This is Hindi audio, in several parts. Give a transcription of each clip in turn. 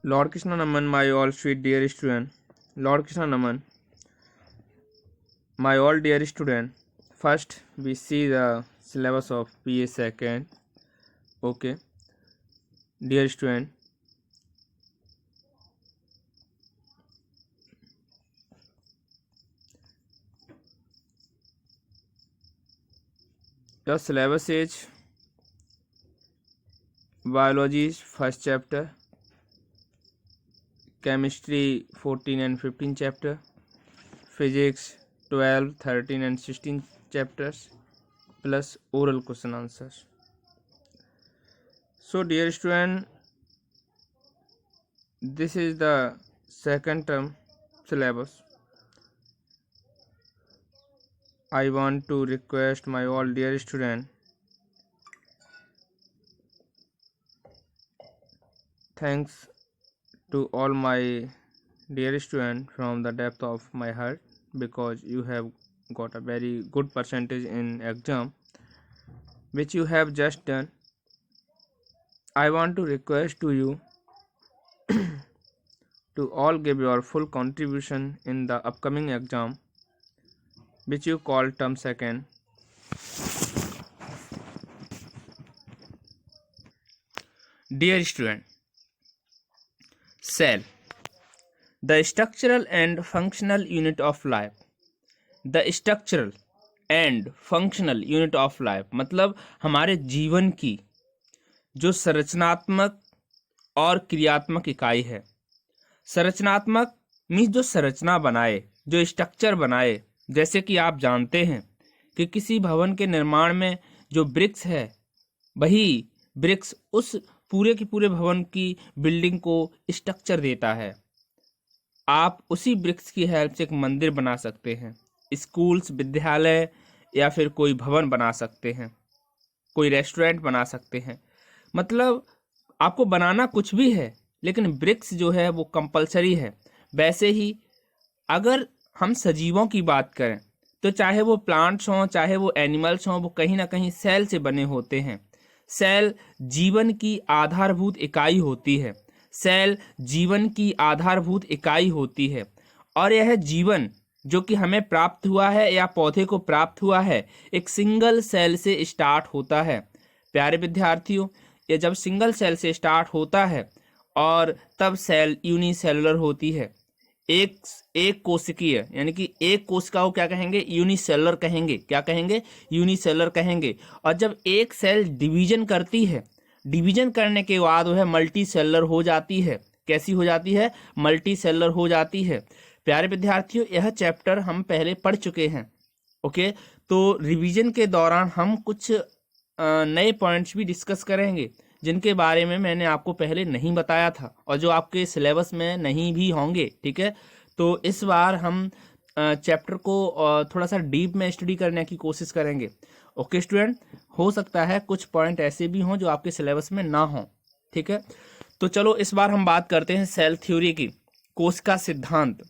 Lord Krishna Naman, my all sweet dear student. Lord Krishna Naman, my all dear student. First, we see the syllabus of PA second. Okay, dear student. The syllabus is biology first chapter, chemistry 14 and 15 chapter, physics 12, 13 and 16 chapters, plus oral question answers. So dear student, this is the second term syllabus. I want to request my all dear student, thanks to all my dear student from the depth of my heart, because you have got a very good percentage in exam which you have just done. I want to request to you to all give your full contribution in the upcoming exam which you call term second. Dear student, cell, the structural and functional unit of life. The structural and functional unit of life मतलब हमारे जीवन की जो संरचनात्मक और क्रियात्मक इकाई है। संरचनात्मक मीन्स जो संरचना बनाए, जो स्ट्रक्चर बनाए। जैसे कि आप जानते हैं कि किसी भवन के निर्माण में जो ब्रिक्स है, वही ब्रिक्स उस पूरे के पूरे भवन की बिल्डिंग को स्ट्रक्चर देता है। आप उसी ब्रिक्स की हेल्प से एक मंदिर बना सकते हैं, स्कूल्स, विद्यालय या फिर कोई भवन बना सकते हैं, कोई रेस्टोरेंट बना सकते हैं। मतलब आपको बनाना कुछ भी है, लेकिन ब्रिक्स जो है वो कंपलसरी है। वैसे ही अगर हम सजीवों की बात करें तो चाहे वो प्लांट्स हों, चाहे वो एनिमल्स हों, वो कहीं ना कहीं सेल से बने होते हैं। सेल जीवन की आधारभूत इकाई होती है। सेल जीवन की आधारभूत इकाई होती है और यह जीवन जो कि हमें प्राप्त हुआ है या पौधे को प्राप्त हुआ है, एक सिंगल सेल से स्टार्ट होता है। प्यारे विद्यार्थियों, ये जब सिंगल सेल से स्टार्ट होता है और तब सेल यूनिसेलुलर होती है। एक कोशिकीय यानी कि एक कोशिका को क्या कहेंगे? यूनिसेलुलर कहेंगे। क्या कहेंगे? यूनिसेलुलर कहेंगे। और जब एक सेल डिवीजन करती है, डिवीजन करने के बाद वह मल्टी सेलुलर हो जाती है। कैसी हो जाती है? मल्टी सेलुलर हो जाती है। प्यारे विद्यार्थियों, यह चैप्टर हम पहले पढ़ चुके हैं। ओके, तो रिवीजन के दौरान हम कुछ नए पॉइंट्स भी डिस्कस करेंगे जिनके बारे में मैंने आपको पहले नहीं बताया था और जो आपके सिलेबस में नहीं भी होंगे। ठीक है, तो इस बार हम चैप्टर को थोड़ा सा डीप में स्टडी करने की कोशिश करेंगे। ओके स्टूडेंट, हो सकता है कुछ पॉइंट ऐसे भी हों जो आपके सिलेबस में ना हों। ठीक है, तो चलो इस बार हम बात करते हैं सेल थ्योरी की। कोशिका सिद्धांत।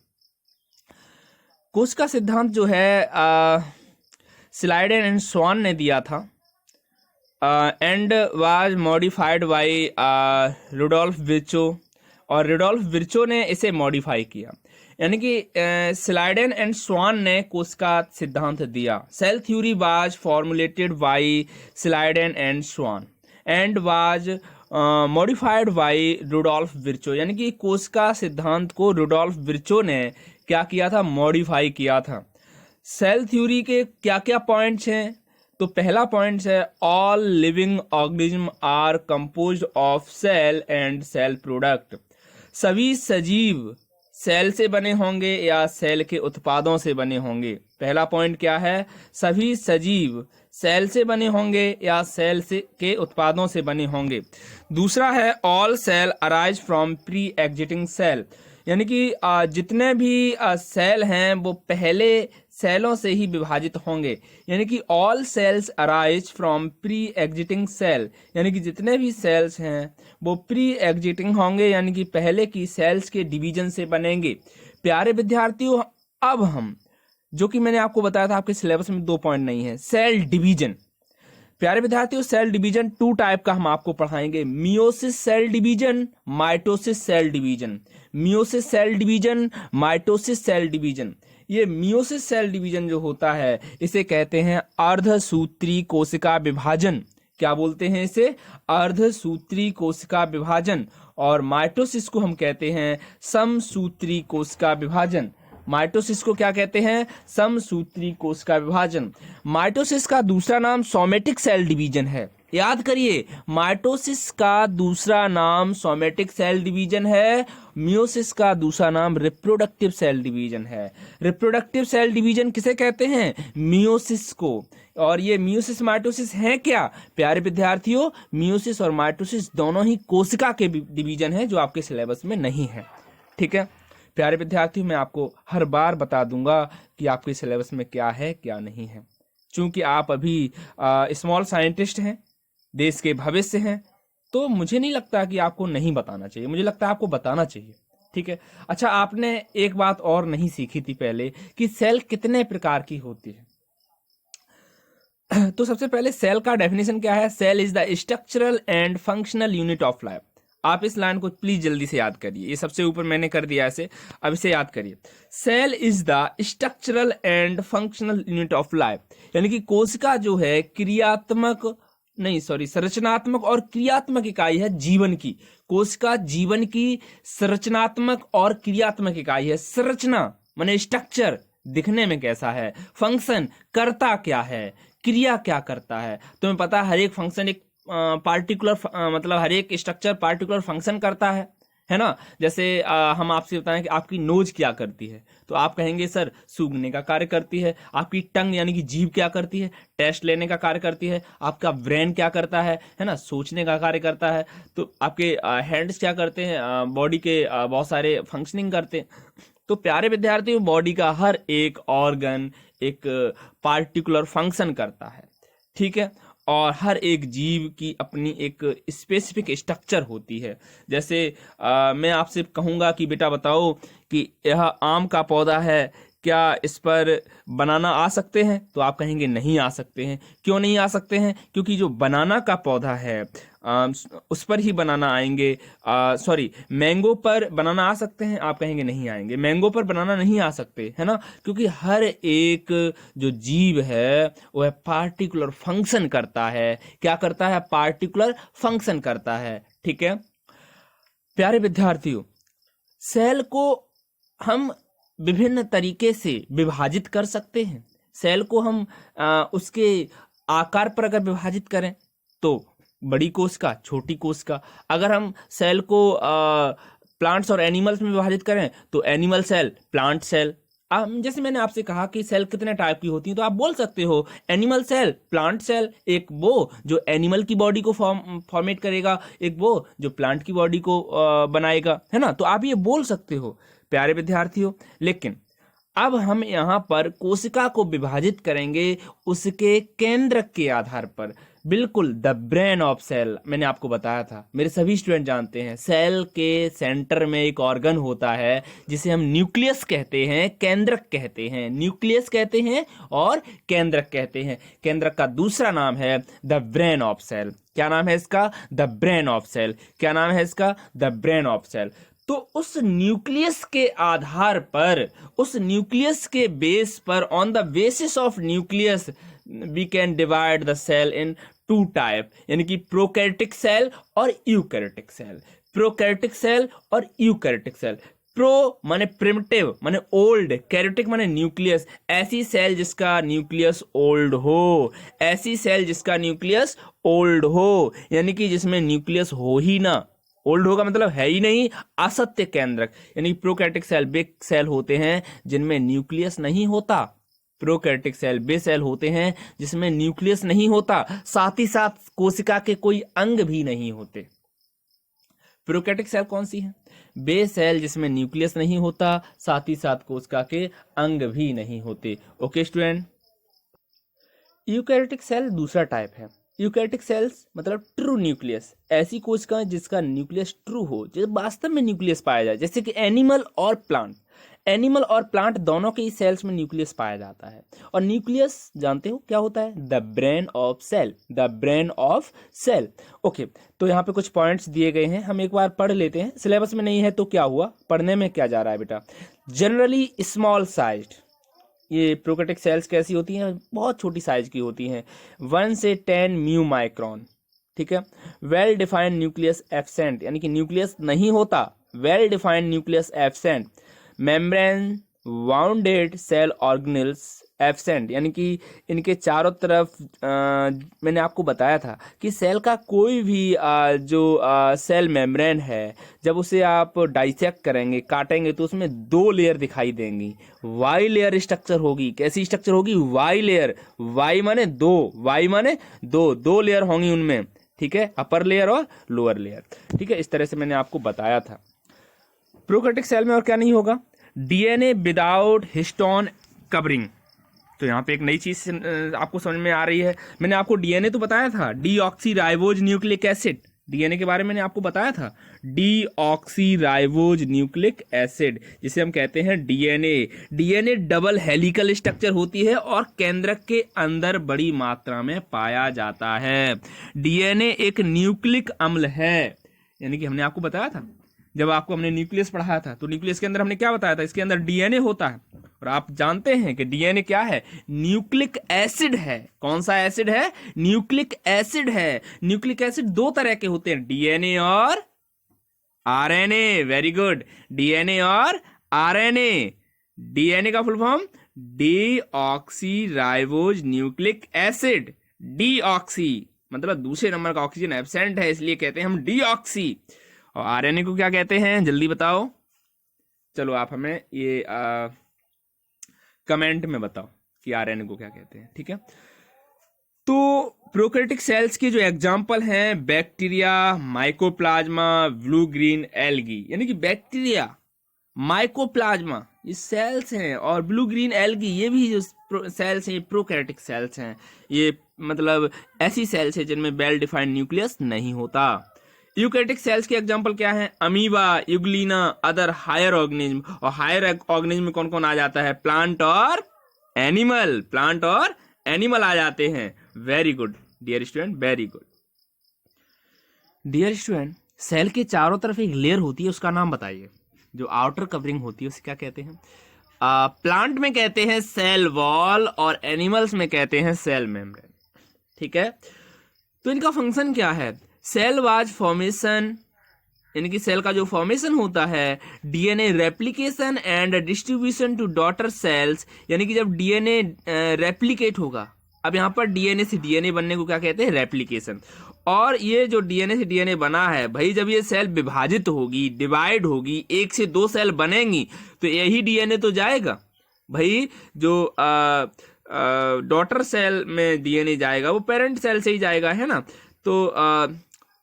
कोशिका सिद्धांत जो है स्लाइडेन एंड स्वान ने दिया था and was modified by Rudolf Virchow, और रुडोल्फ विर्चो ने इसे मॉडिफाई किया। यानी कि स्लाइडेन एंड स्वान ने कोशिका सिद्धांत दिया। Cell theory was formulated by Schleiden and Schwann and was modified by Rudolf Virchow. यानी कि कोशिका सिद्धांत को रुडोल्फ विर्चो ने क्या किया था? मॉडिफाई किया था। सेल थ्योरी के क्या क्या पॉइंट्स हैं? तो पहला पॉइंट है all living organism are composed of cell and cell product. सभी सजीव सेल से बने होंगे या सेल के उत्पादों से बने होंगे। पहला पॉइंट क्या है? सभी सजीव सेल से बने होंगे या सेल से के उत्पादों से बने होंगे। दूसरा है all cell arise from pre existing cell. यानी कि जितने भी सेल हैं वो पहले सेलों से ही विभाजित होंगे। यानी कि all cells arise from pre existing cell. यानी कि जितने भी सेल्स हैं वो प्री एग्जिटिंग होंगे, यानी कि पहले की सेल्स के डिवीजन से बनेंगे। प्यारे विद्यार्थियों, अब हम जो कि मैंने आपको बताया था आपके सिलेबस में 2 पॉइंट नहीं है, सेल डिवीजन। प्यारे विद्यार्थियों, सेल डिवीजन 2 टाइप का हम आपको पढ़ाएंगे, meiosis cell division, mitosis cell division. Meiosis cell division, mitosis cell division. ये मियोसिस सेल डिवीजन जो होता है इसे कहते हैं अर्धसूत्री कोशिका विभाजन। क्या बोलते हैं इसे? अर्धसूत्री कोशिका विभाजन। और माइटोसिस को हम कहते हैं समसूत्री कोशिका विभाजन। माइटोसिस को क्या कहते हैं? समसूत्री कोशिका विभाजन। माइटोसिस का दूसरा नाम सोमेटिक सेल डिवीजन है। याद करिए, माइटोसिस का दूसरा नाम सोमेटिक सेल डिवीजन है। मियोसिस का दूसरा नाम रिप्रोडक्टिव सेल डिवीजन है। रिप्रोडक्टिव सेल डिवीजन किसे कहते हैं? मियोसिस को। और ये मियोसिस माइटोसिस है क्या? प्यारे विद्यार्थियों, मियोसिस और माइटोसिस दोनों ही कोशिका के डिवीजन है जो आपके सिलेबस में नहीं है। ठीक है प्यारे विद्यार्थियों, मैं आपको हर बार बता दूंगा कि आपके सिलेबस में क्या है क्या नहीं है। चूंकि आप अभी स्मॉल साइंटिस्ट हैं, देश के भविष्य हैं, तो मुझे नहीं लगता कि आपको नहीं बताना चाहिए, मुझे लगता है आपको बताना चाहिए। ठीक है। अच्छा, आपने एक बात और नहीं सीखी थी पहले कि सेल कितने प्रकार की होती है। तो सबसे पहले सेल का डेफिनेशन क्या है? Cell is the structural and functional unit of life. आप इस लाइन को प्लीज जल्दी से याद करिए, ये सबसे ऊपर मैंने कर दिया ऐसे, अब इसे याद करिए। Cell is the structural and functional unit of life, यानी कि कोशिका जो है संरचनात्मक और क्रियात्मक इकाई है जीवन की। कोशिका जीवन की संरचनात्मक और क्रियात्मक इकाई है। संरचना माने स्ट्रक्चर, दिखने में कैसा है, फंक्शन करता क्या है, क्रिया क्या करता है। तुम्हें पता है हर एक फंक्शन एक पार्टिकुलर मतलब हर एक स्ट्रक्चर पार्टिकुलर फंक्शन करता है ना। जैसे हम आपसे बताएं कि आपकी नोज क्या करती है, तो आप कहेंगे सर सूंघने का कार्य करती है। आपकी टंग यानी कि जीभ क्या करती है? टेस्ट लेने का कार्य करती है। आपका ब्रेन क्या करता है ना? सोचने का कार्य करता है। तो आपके हैंड्स क्या करते हैं? बॉडी के बहुत सारे फंक्शनिंग करते हैं। तो प्यारे विद्यार्थियों, बॉडी का हर एक ऑर्गन एक पार्टिकुलर फंक्शन करता है। ठीक है। और हर एक जीव की अपनी एक स्पेसिफिक स्ट्रक्चर होती है। जैसे मैं आपसे कहूँगा कि बेटा बताओ कि यह आम का पौधा है, क्या इस पर बनाना आ सकते हैं? तो आप कहेंगे नहीं आ सकते हैं। क्यों नहीं आ सकते हैं? क्योंकि जो बनाना का पौधा है उस पर ही बनाना आएंगे। मैंगो पर बनाना आ सकते हैं? आप कहेंगे नहीं आएंगे। मैंगो पर बनाना नहीं आ सकते, है ना, क्योंकि हर एक जो जीव है वह पार्टिकुलर फंक्शन करता है। क्या करता है? पार्टिकुलर फंक्शन करता है। ठीक है प्यारे विद्यार्थियों, सेल को हम विभिन्न तरीके से विभाजित कर सकते हैं। सेल को हम उसके आकार पर अगर विभाजित करें तो बड़ी कोशिका, छोटी कोशिका। अगर हम सेल को प्लांट्स और एनिमल्स में विभाजित करें तो एनिमल सेल, प्लांट सेल। जैसे मैंने आपसे कहा कि सेल कितने टाइप की होती हैं, तो आप बोल सकते हो एनिमल सेल, प्लांट सेल, एक वो जो एनिमल की बॉडी को फॉर्मेट करेगा, एक वो जो प्लांट की बॉडी को बनाएगा, है ना। तो आप ये बोल सकते हो प्यारे विद्यार्थियों। लेकिन अब हम यहाँ पर कोशिका को विभाजित करेंगे उसके केंद्र के आधार पर। बिल्कुल द ब्रेन ऑफ सेल, मैंने आपको बताया था, मेरे सभी स्टूडेंट जानते हैं, सेल के सेंटर में एक ऑर्गन होता है जिसे हम न्यूक्लियस कहते हैं, केंद्रक कहते हैं। न्यूक्लियस कहते हैं और केंद्रक कहते हैं। केंद्रक का दूसरा नाम है द ब्रेन ऑफ सेल। क्या नाम है इसका? The brain of cell. क्या नाम है इसका? The brain of cell. तो उस न्यूक्लियस के आधार पर, उस न्यूक्लियस के बेस पर, on the basis of nucleus we can divide the cell in 2 type, यानी कि प्रोकैरियोटिक सेल और यूकैरियोटिक सेल। प्रोकैरियोटिक सेल और यूकैरियोटिक सेल। प्रो माने प्रिमिटिव माने ओल्ड, कैरियोटिक माने न्यूक्लियस, ऐसी सेल जिसका न्यूक्लियस ओल्ड हो, ऐसी सेल जिसका न्यूक्लियस ओल्ड हो, यानी कि जिसमें न्यूक्लियस हो ही ना। ओल्ड होगा मतलब है ही नहीं, असत्य केंद्रक। यानी प्रोकैरियोटिक सेल वे सेल होते हैं जिनमें न्यूक्लियस नहीं होता। प्रोकैरियोटिक सेल वे सेल होते हैं जिसमें न्यूक्लियस नहीं होता, साथ ही साथ कोशिका के कोई अंग भी नहीं होते। प्रोकैरियोटिक सेल कौन सी है? वे सेल जिसमें न्यूक्लियस नहीं होता, साथ ही साथ कोशिका के अंग भी नहीं होते। Okay student. यूकैरियोटिक सेल दूसरा टाइप है। यूकैरियोटिक सेल्स मतलब ट्रू न्यूक्लियस, ऐसी कोशिकाएं जिसका न्यूक्लियस ट्रू हो, जो वास्तव में न्यूक्लियस पाया जाए, जैसे कि एनिमल और प्लांट। एनिमल और प्लांट दोनों के ही सेल्स में न्यूक्लियस पाया जाता है। और न्यूक्लियस जानते हो क्या होता है? The brain of cell, the brain of cell. Okay, तो यहाँ पे कुछ पॉइंट्स दिए गए हैं, हम एक बार पढ़ लेते हैं। सिलेबस में नहीं है तो क्या हुआ, पढ़ने में क्या जा रहा है बेटा। जनरली स्मॉल साइज्ड, ये प्रोकैरियोटिक सेल्स कैसी होती हैं? बहुत छोटी साइज की होती हैं, 1 से 10 म्यू माइक्रोन। ठीक है। वेल डिफाइंड न्यूक्लियस एब्सेंट, यानी कि न्यूक्लियस नहीं होता, well defined nucleus absent. Membrane bounded cell organelles absent, यानी कि इनके चारों तरफ मैंने आपको बताया था कि सेल का कोई भी जो सेल मेम्ब्रेन है, जब उसे आप डाइसेक्ट करेंगे, काटेंगे, तो उसमें 2 लेयर दिखाई देंगी। वाई लेयर स्ट्रक्चर होगी। कैसी स्ट्रक्चर होगी? Y layer. वाई माने 2, वाई माने 2 लेयर होंगी उनमें। ठीक है, अपर लेयर और लोअर लेयर। ठीक है, इस तरह से मैंने आपको बताया था। प्रोकैरियोटिक सेल में और क्या नहीं होगा? DNA without histone covering. तो यहाँ पे एक नई चीज आपको समझ में आ रही है। मैंने आपको डीएनए तो बताया था, डीऑक्सीराइबोज न्यूक्लिक एसिड। डीएनए के बारे में मैंने आपको बताया था, डीऑक्सीराइबोज न्यूक्लिक एसिड, जिसे हम कहते हैं DNA. DNA double helical structure होती है और केंद्रक के अंदर बड़ी मात्रा में पाया जाता है। डीएनए एक न्यूक्लिक अम्ल है, यानी कि हमने आपको बताया था, जब आपको हमने न्यूक्लियस पढ़ाया था, तो न्यूक्लियस के अंदर हमने क्या बताया था? इसके अंदर डीएनए होता है। और आप जानते हैं कि डीएनए क्या है? न्यूक्लिक एसिड है। कौन सा एसिड है? न्यूक्लिक एसिड है। न्यूक्लिक एसिड 2 तरह के होते हैं, डीएनए और आरएनए। वेरी गुड, डीएनए और आरएनए। डीएनए का full form deoxyribose nucleic acid. Deoxy मतलब दूसरे नंबर का ऑक्सीजन एब्सेंट है, इसलिए कहते हैं हम डीऑक्सी। और आरएनए को क्या कहते हैं? जल्दी बताओ। चलो आप हमें ये कमेंट में बताओ कि आरएनए को क्या कहते हैं। ठीक है, तो प्रोकैरियोटिक सेल्स के जो एग्जांपल हैं, bacteria, mycoplasma, blue green algae. यानी कि बैक्टीरिया, माइकोप्लाज्मा ये सेल्स हैं, और ब्लू ग्रीन एल्गी ये भी जो सेल्स हैं, ये प्रोकैरियोटिक सेल्स हैं। ये मतलब ऐसी सेल्स हैं जिनमें वेल डिफाइंड न्यूक्लियस नहीं होता। यूकैरियोटिक सेल्स के एग्जांपल क्या हैं? Amoeba, euglena, other higher organism. और हायर ऑर्गेनिज्म में कौन कौन आ जाता है? प्लांट और एनिमल। प्लांट और एनिमल आ जाते हैं। Very good dear student, very good. Dear student, cell के चारों तरफ एक लेयर होती है, उसका नाम बताइए। जो आउटर कवरिंग होती है उसे क्या कहते हैं? प्लांट में कहते हैं सेल वॉल, और एनिमल्स में कहते हैं सेल मेम्ब्रेन। ठीक है, तो इनका फंक्शन क्या है? सेल वाज फॉर्मेशन, यानी कि सेल का जो फॉर्मेशन होता है, DNA replication and distribution to daughter cells. यानी कि जब डीएनए रेप्लिकेट होगा, अब यहाँ पर डीएनए से डीएनए बनने को क्या कहते हैं? रेप्लिकेशन। और ये जो डीएनए से डीएनए बना है भाई, जब ये सेल विभाजित होगी, डिवाइड होगी, 1 से 2 सेल बनेंगी, तो यही डीएनए तो जाएगा भाई। जो डॉटर सेल में डीएनए जाएगा वो पेरेंट सेल से ही जाएगा, है ना। तो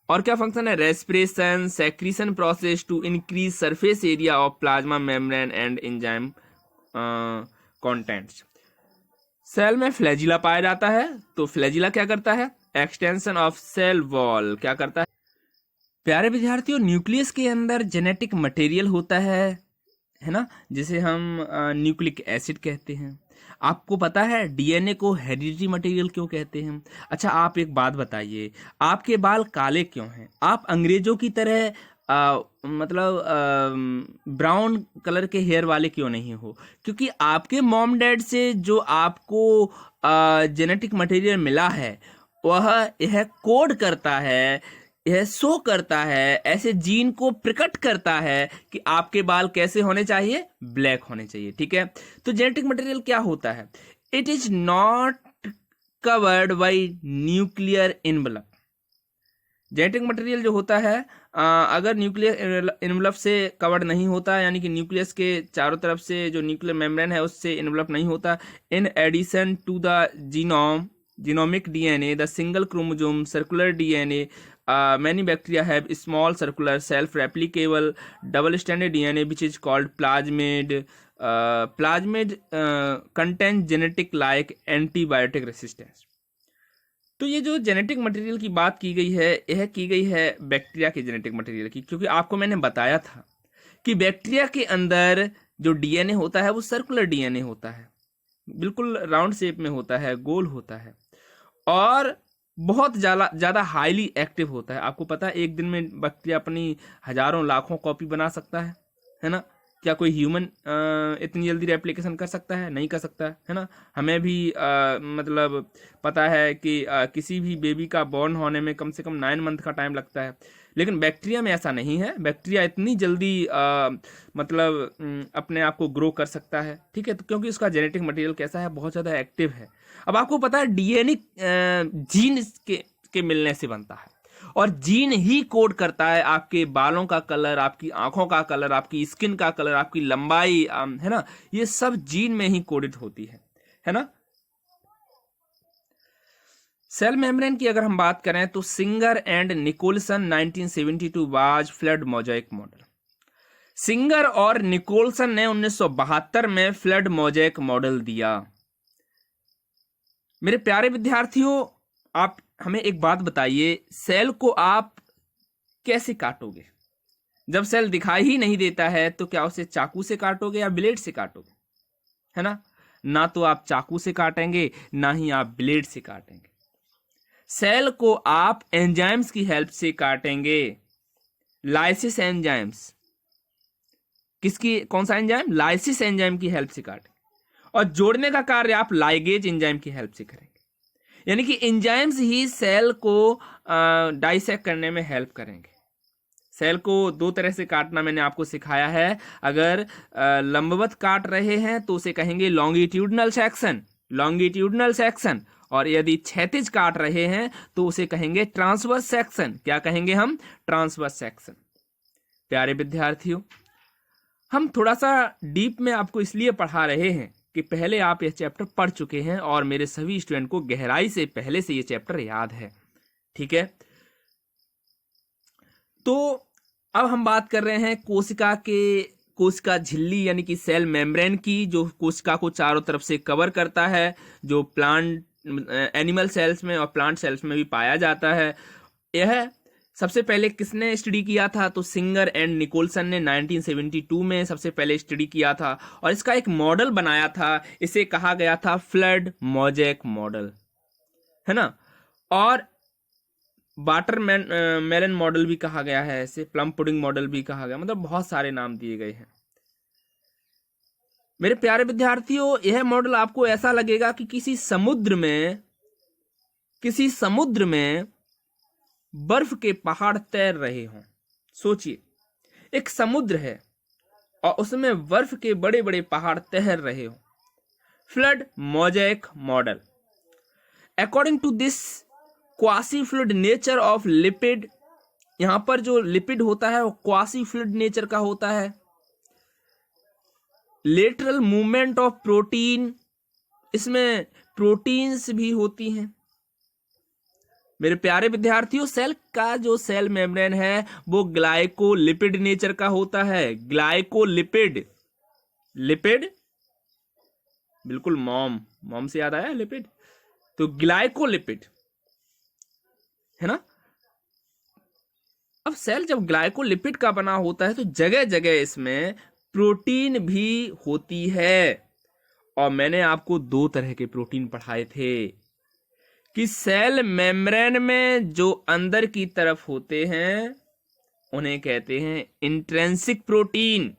और क्या फंक्शन है? Respiration, secretion process to increase surface area of plasma membrane and enzyme contents. Cell में फ्लैजिला पाया जाता है, तो फ्लैजिला क्या करता है? एक्सटेंशन ऑफ सेल वॉल क्या करता है? प्यारे विद्यार्थियों, न्यूक्लियस के अंदर जेनेटिक मटेरियल होता है ना, जिसे हम न्यूक्लिक एसिड कहते हैं। आपको पता है डीएनए को हेरिडिटरी मटेरियल क्यों कहते हैं? अच्छा, आप एक बात बताइए, आपके बाल काले क्यों हैं? आप अंग्रेजों की तरह मतलब ब्राउन कलर के हेयर वाले क्यों नहीं हो? क्योंकि आपके मॉम डैड से जो आपको जेनेटिक मटेरियल मिला है, वह यह कोड करता है, यह शो करता है, ऐसे जीन को प्रकट करता है कि आपके बाल कैसे होने चाहिए? ब्लैक होने चाहिए। ठीक है, तो जेनेटिक मटेरियल क्या होता है? It is not covered by nuclear envelope. Genetic material जो होता है अगर न्यूक्लियर इनवलप से कवर्ड नहीं होता, यानी कि न्यूक्लियस के चारों तरफ से जो न्यूक्लियर मेम्ब्रेन है उससे इनवलप नहीं होता, in addition to the genomic DNA, the single chromosome, circular DNA, many bacteria have small circular self-replicable double-stranded DNA which is called plasmid. Plasmid contains genetic like antibiotic resistance. तो ये जो जेनेटिक मटेरियल की बात की गई है, यह की गई है बैक्टीरिया के जेनेटिक मटेरियल की, क्योंकि आपको मैंने बताया था कि बैक्टीरिया के अंदर जो डीएनए होता है वो सर्कुलर डीएनए होता है, बिल्कुल राउंड शेप में होता है, गोल होता है और बहुत ज़्यादा हाईली एक्टिव होता है। आपको पता है एक दिन में बैक्टीरिया अपनी हजारों लाखों कॉपी बना सकता है ना? क्या कोई ह्यूमन इतनी जल्दी रेप्लिकेशन कर सकता है? नहीं कर सकता है ना? हमें भी मतलब पता है कि किसी भी बेबी का बॉर्न होने में कम से कम 9 मंथ का टाइम लगता है, लेकिन बैक्टीरिया में ऐसा नहीं है। बैक्टीरिया इतनी जल्दी मतलब अपने आप को ग्रो कर सकता है, ठीक है, तो क्योंकि उसका जेनेटिक मटेरियल कैसा है, बहुत ज़्यादा एक्टिव है। अब आपको पता है डीएनए जीन के मिलने से बनता है और जीन ही कोड करता है आपके बालों का कलर, आपकी आंखों का कलर, आपकी स्किन का कलर, आपकी लंबाई, है ना, ये सब जीन में ही कोडेड होती है ना। सेल मेम्ब्रेन की अगर हम बात करें तो Singer and Nicolson 1972 was fluid mosaic model. Singer और निकोलसन ने 1972 में फ्लड मोजाइक मॉडल दिया। मेरे प्यारे विद्यार्थियों, आप हमें एक बात बताइए, सेल को आप कैसे काटोगे? जब सेल दिखाई ही नहीं देता है तो क्या उसे चाकू से काटोगे या ब्लेड से काटोगे? है ना तो आप चाकू से काटेंगे, ना ही आप ब्लेड से काटेंगे। सेल को आप एंजाइम्स की हेल्प से काटेंगे, लाइसिस एंजाइम्स। किसकी, कौन सा एंजाइम? लाइसिस एंजाइम की हेल्प से काटेंगे और जोड़ने का कार्य आप लाइगेज एंजाइम की हेल्प से करेंगे। यानी कि एंजाइम्स ही सेल को डाइसेक्ट करने में हेल्प करेंगे। सेल को दो तरह से काटना मैंने आपको सिखाया है। अगर लंबवत काट रहे हैं तो उसे कहेंगे लॉन्गिट्यूडनल सेक्शन, लॉन्गिट्यूडनल सेक्शन, और यदि क्षैतिज काट रहे हैं तो उसे कहेंगे ट्रांसवर्स सेक्शन। क्या कहेंगे हम? Transverse section. प्यारे विद्यार्थियों, हम थोड़ा सा डीप में आपको इसलिए पढ़ा रहे हैं कि पहले आप यह चैप्टर पढ़ चुके हैं और मेरे सभी स्टूडेंट को गहराई से पहले से ये चैप्टर याद है, ठीक है। तो अब हम बात कर रहे हैं कोशिका झिल्ली यानी कि सेल मेम्ब्रेन की, जो कोशिका को चारों तरफ से कवर करता है, जो प्लांट एनिमल सेल्स में और प्लांट सेल्स में भी पाया जाता है। यह सबसे पहले किसने स्टडी किया था? तो सिंगर एंड निकोलसन ने 1972 में सबसे पहले स्टडी किया था और इसका एक मॉडल बनाया था। इसे कहा गया था फ्लड मोजाइक मॉडल, है ना। और वाटर मेलन मॉडल भी कहा गया है, इसे प्लम पुडिंग मॉडल भी कहा गया, मतलब बहुत सारे नाम दिए गए हैं। मेरे प्यारे विद्यार्थियों, यह मॉडल आपको ऐसा लगेगा कि किसी समुद्र में बर्फ के पहाड़ तैर रहे हों। सोचिए, एक समुद्र है और उसमें बर्फ के बड़े बड़े पहाड़ तैर रहे हों। Fluid mosaic model. According to this quasi fluid nature of lipid, यहां पर जो लिपिड होता है वो क्वासी फ्लूइड नेचर का होता है। लेटरल मूवमेंट ऑफ प्रोटीन, इसमें प्रोटीन्स भी होती हैं। मेरे प्यारे विद्यार्थियों, सेल का जो सेल मेम्ब्रेन है वो ग्लाइकोलिपिड नेचर का होता है। ग्लाइकोलिपिड, लिपिड बिल्कुल मॉम से याद आया लिपिड, तो ग्लाइकोलिपिड, है ना। अब सेल जब ग्लाइकोलिपिड का बना होता है तो जगह जगह इसमें प्रोटीन भी होती है। और मैंने आपको दो तरह के प्रोटीन पढ़ाए थे कि सेल मेम्ब्रेन में जो अंदर की तरफ होते हैं उन्हें कहते हैं इंट्रिंसिक प्रोटीन।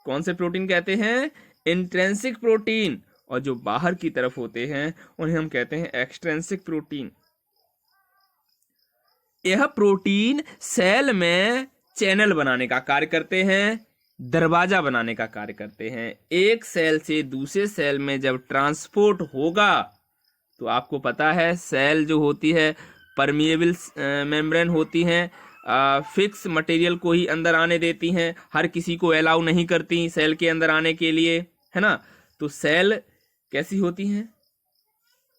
कौन से प्रोटीन कहते हैं? Intrinsic protein. और जो बाहर की तरफ होते हैं उन्हें हम कहते हैं एक्सट्रिंसिक प्रोटीन। यह प्रोटीन सेल में चैनल बनाने का कार्य करते हैं, दरवाजा बनाने का कार्य करते हैं। एक सेल से दूसरे सेल में जब ट्रांसपोर्ट होगा तो आपको पता है सेल जो होती है परमिएबल मेम्ब्रेन होती हैं, फिक्स मटेरियल को ही अंदर आने देती हैं, हर किसी को अलाउ नहीं करती सेल के अंदर आने के लिए, है ना। तो सेल कैसी होती हैं?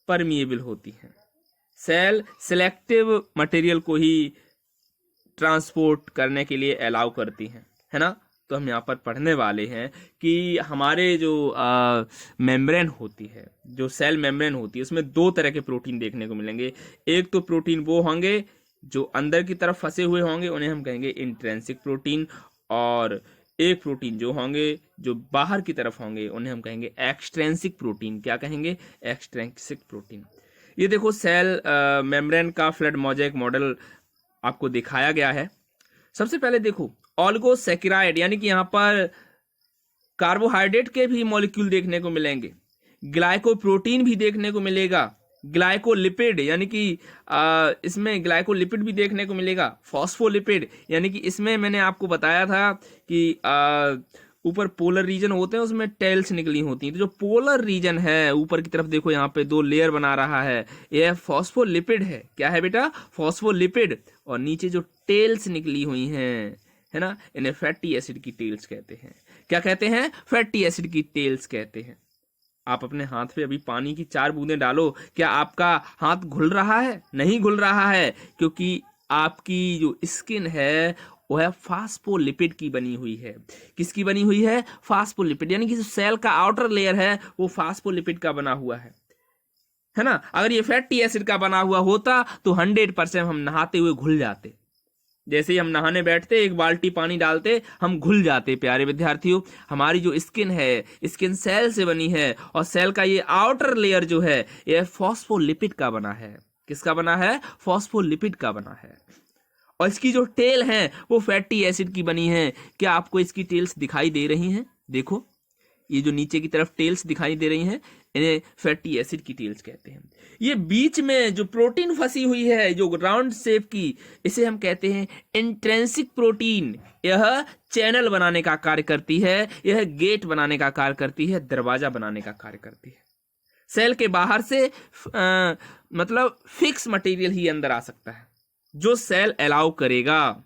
परमिएबल होती हैं। सेल सिलेक्टिव मटेरियल को ही ट्रांसपोर्ट करने के लिए अलाउ करती हैं, है ना। तो हम यहाँ पर पढ़ने वाले हैं कि हमारे जो मेम्ब्रेन होती है, जो सेल मेम्ब्रेन होती है, उसमें दो तरह के प्रोटीन देखने को मिलेंगे। एक तो प्रोटीन वो होंगे जो अंदर की तरफ फंसे हुए होंगे, उन्हें हम कहेंगे इंट्रिंसिक प्रोटीन, और एक प्रोटीन जो होंगे जो बाहर की तरफ होंगे उन्हें हम कहेंगे एक्सट्रेंसिक प्रोटीन। क्या कहेंगे? Extrinsic protein. ये देखो सेल मेम्ब्रेन का फ्लड मोज़ेक मॉडल आपको दिखाया गया है। सबसे पहले देखो ऑलिगोसैकेराइड, यानी कि यहाँ पर कार्बोहाइड्रेट के भी मॉलिक्यूल देखने को मिलेंगे, ग्लाइकोप्रोटीन भी देखने को मिलेगा, ग्लाइकोलिपिड यानी कि इसमें ग्लाइकोलिपिड भी देखने को मिलेगा, फॉस्फोलिपिड यानी कि इसमें मैंने आपको बताया था कि ऊपर पोलर रीजन होते हैं उसमें टेल्स निकली होती हैं, तो जो पोलर रीजन है ऊपर की तरफ देखो यहाँ पे 2 लेयर बना रहा है, यह फॉस्फोलिपिड है। क्या है बेटा? फॉस्फोलिपिड। और नीचे जो टेल्स निकली हुई हैं, है ना, इन्हें फैटी एसिड की टेल्स कहते हैं। क्या कहते हैं? फैटी एसिड की टेल्स कहते हैं। आप अपने हाथ पे अभी पानी की 4 बूंदें डालो, क्या आपका हाथ घुल रहा है? नहीं घुल रहा है, क्योंकि आपकी जो स्किन है वह फास्फोलिपिड की बनी हुई है। किसकी बनी हुई है? फास्फोलिपिड, यानी कि जो सेल का आउटर लेयर है वो फास्फोलिपिड का बना हुआ है ना। अगर ये फैटी एसिड का बना हुआ होता तो 100% हम नहाते हुए घुल जाते। जैसे ही हम नहाने बैठते, 1 बाल्टी पानी डालते, हम घुल जाते। प्यारे विद्यार्थियों, हमारी जो स्किन है, स्किन सेल से बनी है, और सेल का ये आउटर लेयर जो है यह फॉस्फोलिपिड का बना है। किसका बना है? फॉस्फोलिपिड का बना है। और इसकी जो टेल है वो फैटी एसिड की बनी है। क्या आपको इसकी टेल्स दिखाई दे रही हैं? देखो, ये जो नीचे की तरफ टेल्स दिखाई दे रही हैं, इन्हें फैटी एसिड की टेल्स कहते हैं। ये बीच में जो प्रोटीन फंसी हुई है जो राउंड शेप की, इसे हम कहते हैं इंट्रिंसिक प्रोटीन। यह चैनल बनाने का कार्य करती है, यह गेट बनाने का कार्य करती है, दरवाजा बनाने का कार्य करती है। सेल के बाहर से मतलब फिक्स मटेरियल ही अंदर आ सकता है जो सेल अलाउ करेगा।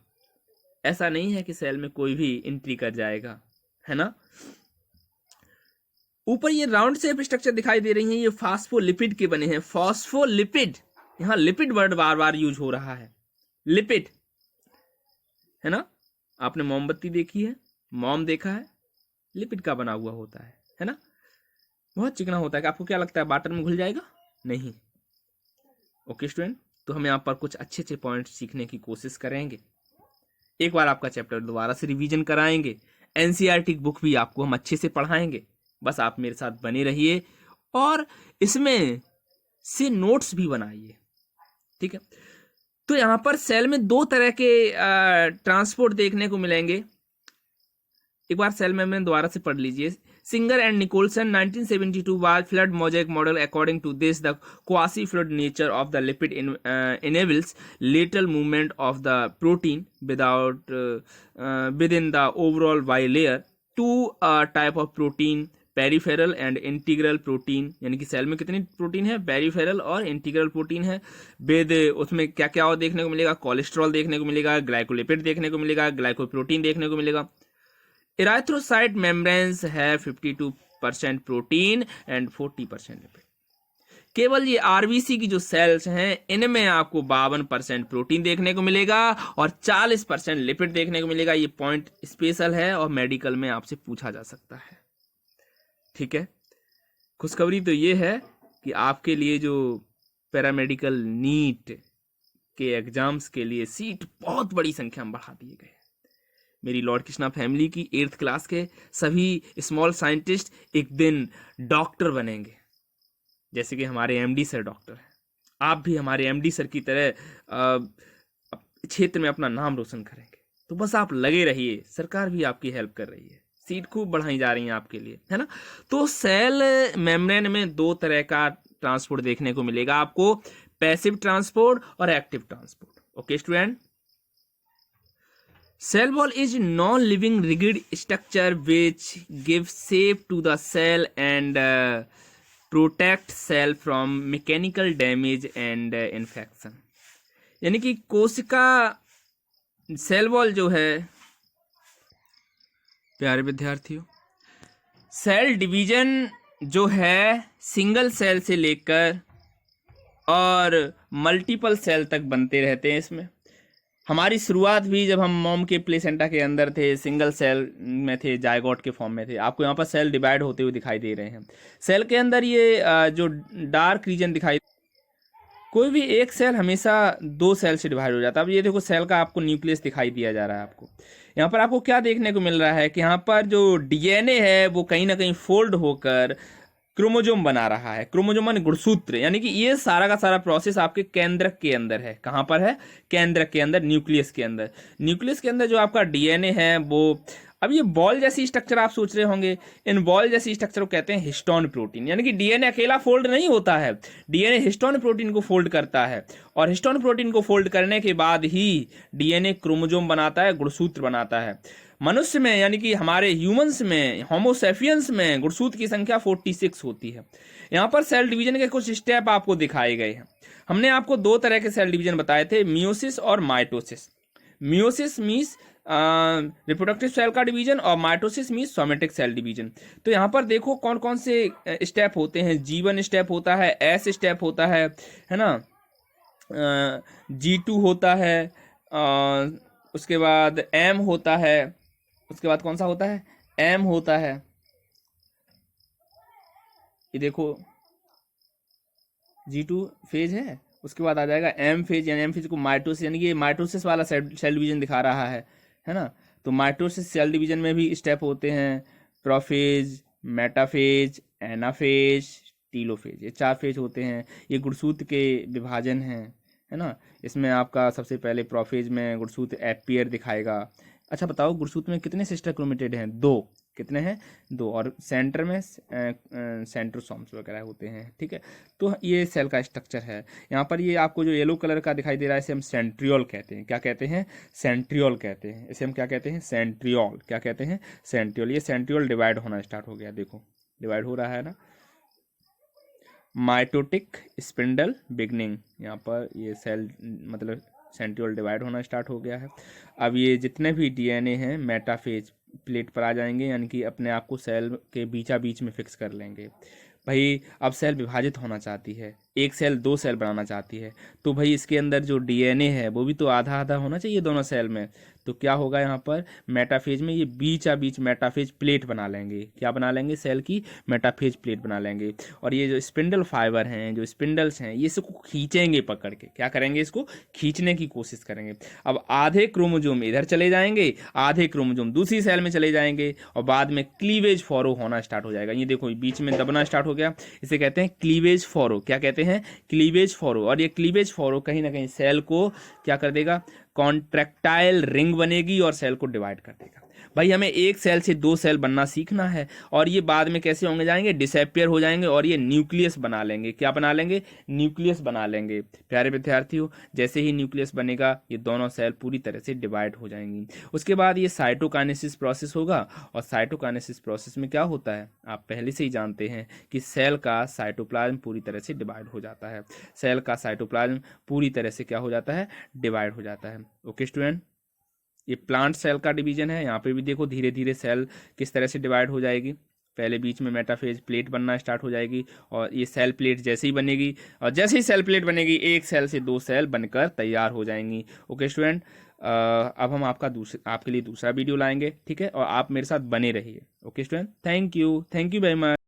ऐसा नहीं है कि सेल में कोई भी एंट्री कर जाएगा, है ना। ऊपर ये राउंड शेप स्ट्रक्चर दिखाई दे रही है, ये फास्फोलिपिड के बने हैं। फॉस्फोलिपिड, यहां लिपिड वर्ड बार बार यूज हो रहा है, लिपिड, है ना। आपने मोमबत्ती देखी है, मोम देखा है, लिपिड का बना हुआ होता है ना। बहुत चिकना होता है। आपको क्या लगता है वाटर में घुल जाएगा? नहीं। ओके स्टूडेंट, तो हम यहाँ पर कुछ अच्छे अच्छे पॉइंट सीखने की कोशिश करेंगे। एक बार आपका चैप्टर दोबारा से रिवीजन कराएंगे, एनसीईआरटी बुक भी आपको हम अच्छे से पढ़ाएंगे। बस आप मेरे साथ बने रहिए और इसमें से नोट्स भी बनाइए, ठीक है। तो यहाँ पर सेल में 2 तरह के ट्रांसपोर्ट देखने को मिलेंगे। एक बार सेल मेम्ब्रेन दोबारा से पढ़ लीजिए। Singer and Nicolson 1972 was flood mosaic model. According to this, the quasi-fluid nature of the lipid enables lateral movement of the protein within the overall bilayer. 2 type of protein, peripheral and integral protein, यानी कि सेल में कितनी प्रोटीन है? पेरिफेरल और इंटीग्रल प्रोटीन है। वेद उसमें क्या क्या और देखने को मिलेगा? कोलेस्ट्रॉल देखने को मिलेगा, ग्लाइकोलिपिड देखने को मिलेगा, ग्लाइकोप्रोटीन देखने को मिलेगा। एराथ्रोसाइट मेम्ब्रेन्स है 52% प्रोटीन एंड 40% लिपिड। केवल ये आरबीसी की जो सेल्स हैं इनमें आपको 52% प्रोटीन देखने को मिलेगा और 40% लिपिड देखने को मिलेगा। ये पॉइंट स्पेशल है और मेडिकल में आपसे पूछा जा सकता है, ठीक है। खुशखबरी तो ये है कि आपके लिए जो पैरामेडिकल नीट के एग्जाम्स के लिए सीट बहुत बड़ी संख्या में बढ़ा दिए गए। मेरी लॉर्ड कृष्णा फैमिली की 8th क्लास के सभी स्मॉल साइंटिस्ट एक दिन डॉक्टर बनेंगे, जैसे कि हमारे एमडी सर डॉक्टर हैं। आप भी हमारे एमडी सर की तरह क्षेत्र में अपना नाम रोशन करेंगे। तो बस आप लगे रहिए, सरकार भी आपकी हेल्प कर रही है, सीट खूब बढ़ाई जा रही है आपके लिए, है ना। तो सेल मेम्ब्रेन में 2 तरह का ट्रांसपोर्ट देखने को मिलेगा आपको, पैसिव ट्रांसपोर्ट और active transport. Okay student, cell wall is non-living rigid structure which gives shape to the cell and protect cell from mechanical damage and infection। यानी कि कोशिका सेल वॉल जो है, प्यारे विद्यार्थियों, सेल डिवीजन जो है सिंगल सेल से लेकर और मल्टीपल सेल तक बनते रहते हैं। इसमें हमारी शुरुआत भी जब हम मॉम के प्लेसेंटा के अंदर थे, सिंगल सेल में थे, जायगोट के फॉर्म में थे। आपको यहाँ पर सेल डिवाइड होते हुए दिखाई दे रहे हैं। सेल के अंदर ये जो डार्क रीजन दिखाई, कोई भी एक सेल हमेशा 2 सेल से डिवाइड हो जाता है। अब ये देखो सेल का आपको न्यूक्लियस दिखाई दिया जा रहा है आपको। यहाँ पर आपको क्या देखने को मिल रहा है कि यहाँ पर जो डीएनए है वो कहीं ना कहीं फोल्ड होकर क्रोमोजोम बना रहा है। क्रोमोजोम माने गुणसूत्र, यानी कि ये सारा का सारा प्रोसेस आपके केंद्रक के अंदर है। कहाँ पर है? केंद्रक के अंदर, न्यूक्लियस के अंदर। न्यूक्लियस के अंदर जो आपका डीएनए है वो, अब ये बॉल जैसी स्ट्रक्चर आप सोच रहे होंगे, इन बॉल जैसी स्ट्रक्चर को कहते हैं हिस्टोन प्रोटीन। यानी कि डीएनए अकेला फोल्ड नहीं होता है, डीएनए हिस्टोन प्रोटीन को फोल्ड करता है, और हिस्टोन प्रोटीन को फोल्ड करने के बाद ही डीएनए क्रोमोजोम बनाता है, गुणसूत्र बनाता है। मनुष्य में यानी कि हमारे ह्यूमंस में, होमोसेपियंस में गुणसूत्र की संख्या 46 होती है। यहाँ पर सेल डिवीजन के कुछ स्टेप आपको दिखाए गए हैं। हमने आपको दो तरह के सेल डिवीजन बताए थे, मियोसिस और mitosis. Meiosis means reproductive cell का डिवीजन, और mitosis means somatic cell division. तो यहाँ पर देखो कौन कौन से स्टेप होते हैं। G1 स्टेप होता है, S स्टेप होता है ना, G2 होता है, उसके बाद M होता है, उसके बाद कौन सा होता है? M होता है। ये देखो G2 फेज है, उसके बाद आ जाएगा M फेज, यानी M फेज को माइटोसिस, यानी कि ये माइटोसिस वाला सेल डिवीजन दिखा रहा है ना। तो माइटोसिस सेल डिवीजन में भी स्टेप होते हैं, प्रोफेज, मेटाफेज, एनाफेज, टीलोफेज, ये 4 फेज होते हैं। ये गुणसूत्र के विभाजन हैं, है ना। इसमें आपका सबसे पहले प्रोफेज में गुणसूत्र एपियर दिखाएगा। अच्छा बताओ, गुणसूत्र में कितने सिस्टर क्रोमेटिड हैं? 2। कितने हैं? 2। और सेंटर में सेंट्रोसोम्स वगैरह होते हैं, ठीक है। तो ये सेल का स्ट्रक्चर है। यहाँ पर ये आपको जो येलो कलर का दिखाई दे रहा है, इसे हम सेंट्रियोल कहते हैं। क्या कहते हैं? सेंट्रियोल कहते हैं। इसे हम क्या कहते हैं? सेंट्रियोल। क्या कहते हैं? सेंट्रियोल। ये सेंट्रियोल डिवाइड होना स्टार्ट हो गया, देखो डिवाइड हो रहा है ना। माइटोटिक स्पिंडल बिगनिंग, यहाँ पर ये सेल मतलब सेंट्रियोल डिवाइड होना स्टार्ट हो गया है। अब ये जितने भी डीएनए हैं मेटाफेज प्लेट पर आ जाएंगे, यानी कि अपने आप को सेल के बीचा बीच में फिक्स कर लेंगे। भाई अब सेल विभाजित होना चाहती है, एक सेल 2 सेल बनाना चाहती है, तो भाई इसके अंदर जो डीएनए है वो भी तो आधा आधा होना चाहिए दोनों सेल में। तो क्या होगा यहाँ पर? मेटाफेज में ये बीचा बीच मेटाफेज प्लेट बना लेंगे। क्या बना लेंगे? सेल की मेटाफेज प्लेट बना लेंगे। और ये जो स्पिंडल फाइबर हैं, जो स्पिंडल्स हैं, ये इसको खींचेंगे पकड़ के। क्या करेंगे? इसको खींचने की कोशिश करेंगे। अब आधे क्रोमोजोम इधर चले जाएंगे, आधे क्रोमोजोम दूसरी सेल में चले जाएंगे, और बाद में क्लीवेज फॉरो होना स्टार्ट हो जाएगा। ये देखो बीच में दबना स्टार्ट हो गया, इसे कहते हैं क्लीवेज फॉरो। क्या कहते हैं? Cleavage furrow. और ये क्लीवेज फॉरो कहीं ना कहीं सेल को क्या कर देगा? कॉन्ट्रैक्टाइल रिंग बनेगी और सेल को डिवाइड कर देगा। भाई हमें एक सेल से 2 सेल बनना सीखना है, और ये बाद में कैसे होंगे जाएंगे? डिसअपियर हो जाएंगे, और ये न्यूक्लियस बना लेंगे। क्या बना लेंगे? न्यूक्लियस बना लेंगे। प्यारे विद्यार्थियों, जैसे ही न्यूक्लियस बनेगा ये दोनों सेल पूरी तरह से डिवाइड हो जाएंगी। उसके बाद ये साइटोकाइनेसिस प्रोसेस होगा, और साइटोकाइनेसिस प्रोसेस में क्या होता है आप पहले से ही जानते हैं कि सेल का साइटोप्लाज्म पूरी तरह से डिवाइड हो जाता है। सेल का साइटोप्लाज्म पूरी तरह से क्या हो जाता है? डिवाइड हो जाता है। ओके स्टूडेंट, ये प्लांट सेल का डिवीजन है। यहाँ पे भी देखो धीरे धीरे सेल किस तरह से डिवाइड हो जाएगी। पहले बीच में मेटाफेज प्लेट बनना स्टार्ट हो जाएगी, और ये सेल प्लेट जैसे ही बनेगी, और जैसे ही सेल प्लेट बनेगी एक सेल से 2 सेल बनकर तैयार हो जाएंगी। ओके स्टूडेंट, अब हम आपके लिए दूसरा वीडियो लाएंगे, ठीक है, और आप मेरे साथ बने रहिए। Okay student, thank you very much.